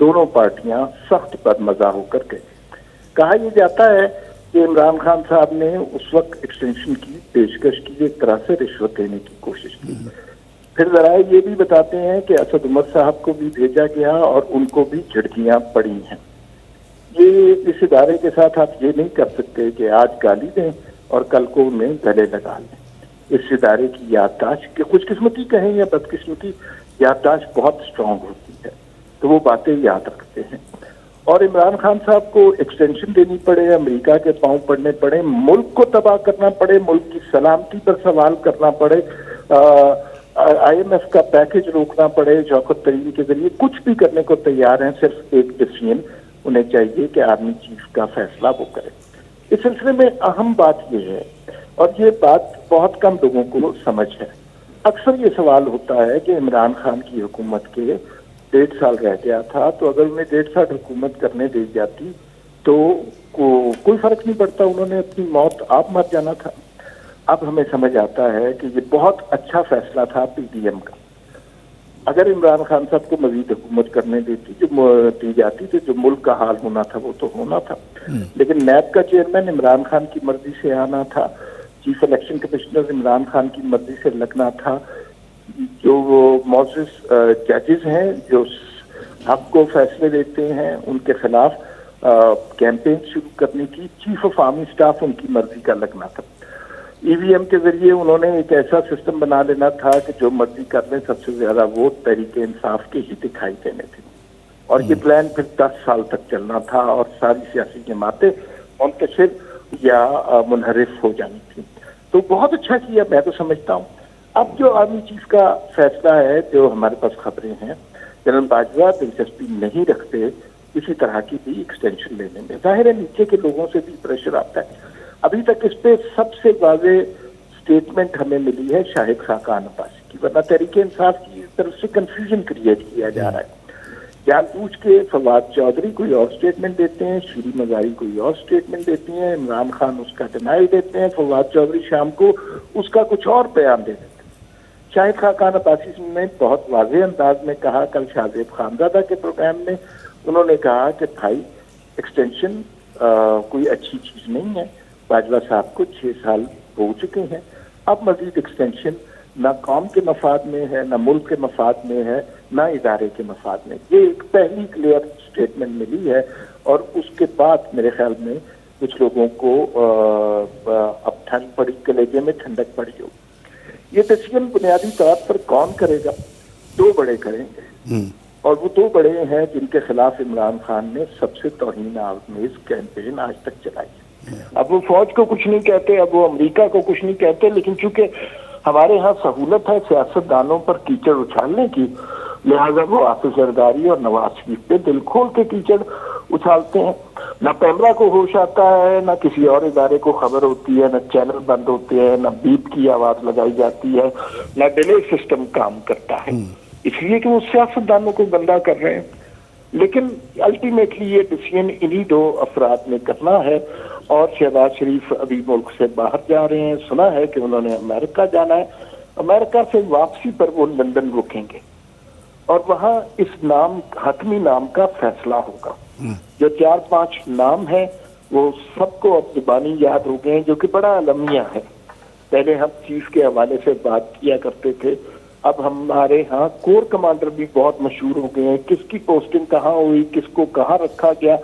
دونوں پارٹیاں سخت بدمزہ ہو کر گئے. کہا یہ جاتا ہے کہ عمران خان صاحب نے اس وقت ایکسٹینشن کی پیشکش کی، ایک طرح سے رشوت دینے کی کوشش کی. پھر ذرائع یہ بھی بتاتے ہیں کہ اسد عمر صاحب کو بھی بھیجا گیا اور ان کو بھی جھڑکیاں پڑی ہیں. یہ اس ادارے کے ساتھ آپ یہ نہیں کر سکتے کہ آج گالی دیں اور کل کو انہیں گلے لگا لیں. اس ادارے کی یادداشت کہ خوش قسمتی کہیں یا بدقسمتی، یادداشت بہت اسٹرانگ ہوتی ہے، تو وہ باتیں یاد رکھتے ہیں. اور عمران خان صاحب کو ایکسٹینشن دینی پڑے، امریکہ کے پاؤں پڑنے پڑے، ملک کو تباہ کرنا پڑے، ملک کی سلامتی پر سوال کرنا پڑے، IMF کا پیکج روکنا پڑے، شوکت ترین کے ذریعے کچھ بھی کرنے کو تیار ہیں. صرف ایک ڈیسیژن انہیں چاہیے کہ آرمی چیف کا فیصلہ وہ کرے. اس سلسلے میں اہم بات یہ ہے، اور یہ بات بہت کم لوگوں کو سمجھ ہے، اکثر یہ سوال ہوتا ہے کہ عمران خان کی حکومت کے 1.5 سال رہ گیا تھا، تو اگر انہیں 1.5 سال حکومت کرنے دی جاتی تو کوئی فرق نہیں پڑتا، انہوں نے اپنی موت آپ مر جانا تھا. اب ہمیں سمجھ آتا ہے کہ یہ بہت اچھا فیصلہ تھا PDM کا. اگر عمران خان صاحب کو مزید حکومت کرنے دی جاتی تو جو ملک کا حال ہونا تھا وہ تو ہونا تھا. لیکن نیب کا چیئرمین عمران خان کی مرضی سے آنا تھا، chief election commissioner Imran Khan کی مرضی سے لگنا تھا، جو وہ معزز ججز ہیں جو حق کو فیصلے دیتے ہیں ان کے خلاف کیمپین شروع کرنے کی، چیف آف آرمی اسٹاف ان کی مرضی کا لگنا تھا. EVM کے ذریعے انہوں نے ایک ایسا سسٹم بنا لینا تھا کہ جو مرضی کر لیں، سب سے زیادہ ووٹ تحریک انصاف کے ہی دکھائی دینے تھے. اور یہ پلان پھر 10 سال تک چلنا تھا اور ساری سیاسی جماعتیں منتشر یا منحرف ہو جانی تھی. تو بہت اچھا کیا میں تو سمجھتا ہوں. اب جو آرمی چیف کا فیصلہ ہے، جو ہمارے پاس خبریں ہیں، جنرل باجوہ دلچسپی نہیں رکھتے کسی طرح کی بھی ایکسٹینشن لینے میں. ظاہر ہے نیچے کے لوگوں سے بھی پریشر آتا ہے. ابھی تک اس پہ سب سے واضح سٹیٹمنٹ ہمیں ملی ہے شاہد خاقان عباسی کی، ورنہ تحریک انصاف کی طرف سے کنفیوژن کریٹ کیا جا رہا ہے. جان بوجھ کے فواد چودھری کوئی اور سٹیٹمنٹ دیتے ہیں، شیری مزاری کوئی اور سٹیٹمنٹ دیتی ہیں، عمران خان اس کا ڈینائی دیتے ہیں، فواد چودھری شام کو اس کا کچھ اور بیان دے دیتے ہیں. شاہد خاقان عباسی نے بہت واضح انداز میں کہا کل شاہزیب خانزادہ کے پروگرام میں، انہوں نے کہا کہ بھائی ایکسٹینشن کوئی اچھی چیز نہیں ہے. باجوہ صاحب کو 6 سال ہو چکے ہیں، اب مزید ایکسٹینشن نہ قوم کے مفاد میں ہے، نہ ملک کے مفاد میں ہے، نہ ادارے کے مفاد میں. یہ ایک پہلی کلیئر سٹیٹمنٹ ملی ہے اور اس کے بعد میرے خیال میں کچھ لوگوں کو اب ٹھنڈ پڑی، کلیجے میں ٹھنڈک پڑی ہو. یہ ڈیسیژن بنیادی طور پر کون کرے گا؟ 2 بڑے کریں گے، اور وہ 2 بڑے ہیں جن کے خلاف عمران خان نے سب سے توہین آمیز کیمپین آج تک چلائی. اب وہ فوج کو کچھ نہیں کہتے، اب وہ امریکہ کو کچھ نہیں کہتے، لیکن چونکہ ہمارے ہاں سہولت ہے سیاست دانوں پر کیچڑ اچھالنے کی، لہذا وہ آصف زرداری اور نواز شریف پہ دل کھول کے کیچڑ اچھالتے ہیں. نہ پیمرا کو ہوش آتا ہے، نہ کسی اور ادارے کو خبر ہوتی ہے، نہ چینل بند ہوتے ہیں، نہ بیپ کی آواز لگائی جاتی ہے، نہ ڈیلے سسٹم کام کرتا ہے، اس لیے کہ وہ سیاست دانوں کو گندا کر رہے ہیں. لیکن الٹیمیٹلی یہ ڈیسیژن انہی 2 افراد نے کرنا ہے. اور شہباز شریف ابھی ملک سے باہر جا رہے ہیں، سنا ہے کہ انہوں نے امریکہ جانا ہے. امریکہ سے واپسی پر وہ لندن رکیں گے اور وہاں اس نام، حتمی نام کا فیصلہ ہوگا. جو 4-5 نام ہیں وہ سب کو اب زبانی یاد ہو گئے ہیں، جو کہ بڑا المیہ ہے. پہلے ہم چیف کے حوالے سے بات کیا کرتے تھے، اب ہمارے ہاں کور کمانڈر بھی بہت مشہور ہو گئے ہیں. کس کی پوسٹنگ کہاں ہوئی، کس کو کہاں رکھا گیا،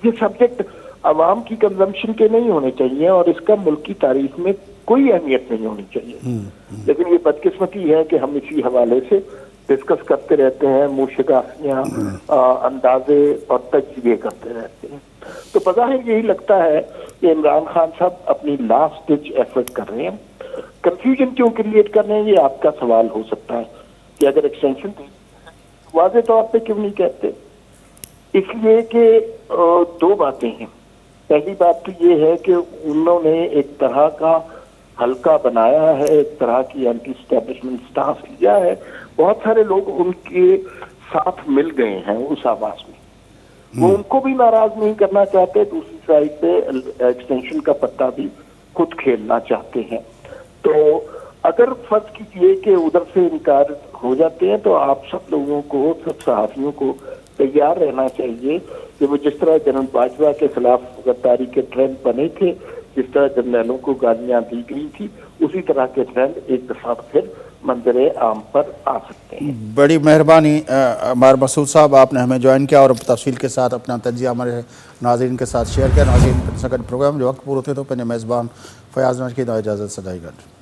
یہ سبجیکٹ عوام کی کنزمپشن کے نہیں ہونے چاہیے اور اس کا ملک کی تاریخ میں کوئی اہمیت نہیں ہونی چاہیے. لیکن یہ بدقسمتی ہے کہ ہم اسی حوالے سے ڈسکس کرتے رہتے ہیں، موشگافیاں، اندازے اور تجزیے کرتے رہتے ہیں. تو بظاہر یہی لگتا ہے کہ عمران خان صاحب اپنی لاسٹ ڈچ ایفرٹ کر رہے ہیں. کنفیوژن کیوں کریٹ کر رہے ہیں یہ آپ کا سوال ہو سکتا ہے کہ اگر ایکسٹینشن واضح طور پہ کیوں نہیں کہتے. اس لیے کہ 2 باتیں ہیں. پہلی بات تو یہ ہے کہ انہوں نے ایک طرح کا حلقہ بنایا ہے، ایک طرح کی اینٹی اسٹیبلشمنٹ سٹانس لیا ہے. بہت سارے لوگ ان کے ساتھ مل گئے ہیں اس آواز میں، وہ ان کو بھی ناراض نہیں کرنا چاہتے، دوسری سائڈ پہ ایکسٹینشن کا پتہ بھی خود کھیلنا چاہتے ہیں. تو اگر فرض کیجیے کہ ادھر سے انکار ہو جاتے ہیں تو آپ سب لوگوں کو، سب صحافیوں کو تیار رہنا چاہیے کہ وہ جس طرح جنرل باجوہ کے خلاف غداری کے ٹرینڈ بنے تھے، جس طرح جرنیلوں کو گالیاں دی گئی تھی، اسی طرح کے ٹرینڈ ایک دفعہ پھر منظر عام پر آ سکتے ہیں۔ بڑی مہربانی عمار مسعود صاحب، آپ نے ہمیں جوائن کیا اور تفصیل کے ساتھ اپنا تجزیہ ہمارے ناظرین کے ساتھ شیئر کیا۔ ناظرین پروگرام جو وقت پورا ہوتے تو پہلے میزبان فیاض نجکی اجازت صدائی گھر